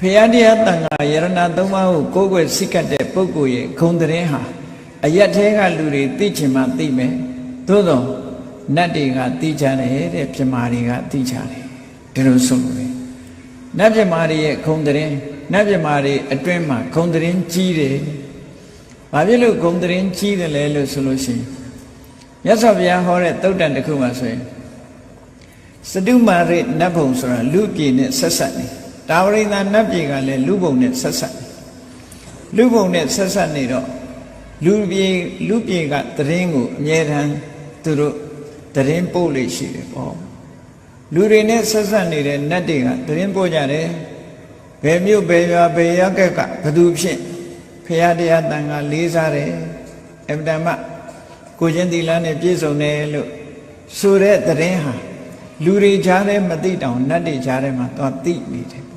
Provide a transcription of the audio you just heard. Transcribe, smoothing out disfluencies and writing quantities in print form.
ဖရာတရားတန်ခါယရဏသုံးပါးကိုကိုးကွယ်စိတ်ကတဲ့ပုဂ္ဂိုလ်ရဲ့ဂုံသတင်းဟာအရက်ထဲကလူတွေသိချင်မှသိမယ်သို့သောနတ်တွေကသိကြတယ်တဲ့ပြမာတွေကသိကြတယ်ဒီလိုဆိုလို့ပဲနတ်ပြမာတွေရဲ့ဂုံသတင်းနတ်ပြမာတွေအတွင်းမှာဂုံသတင်းကြီးတယ်ဘာဖြစ်လို့ဂုံသတင်းကြီးတယ်လဲလို့ဆိုလို့ရှိရင်မြတ်စွာဘုရားဟောတဲ့သုတ်တန်တစ်ခုမှာဆိုရင်စတုမာရိနတ်ဘုံဆိုတာလူပြည်နဲ့ဆက်ဆက်နေတာဝရိန္ဒနတ်ပြည်ကလည်းလူဘုံနဲ့ဆက်ဆက်လူဘုံနဲ့ဆက်ဆက်နေတော့လူပြည်ကသတင်းကိုအမြဲတမ်းသူတို့သတင်းပို့လို့ရှိတယ်ပေါ့လူတွေနဲ့ဆက်ဆက်နေတဲ့နတ်တွေကသတင်းပို့ကြတယ်ဘယ်မြို့ဘယ်ရွာဘယ်ရပ်ကဘသူဖြစ်ဖရာတရားတန်ခါလေးစားတယ်အဗ္ဗဓမ္မကိုချင်းသီလနဲ့ပြည့်စုံတယ်လို့ဆိုတဲ့သတင်းဟာလူတွေကြားထဲမသိတောင်နတ်တွေကြားထဲမှာသွားသိနေတယ်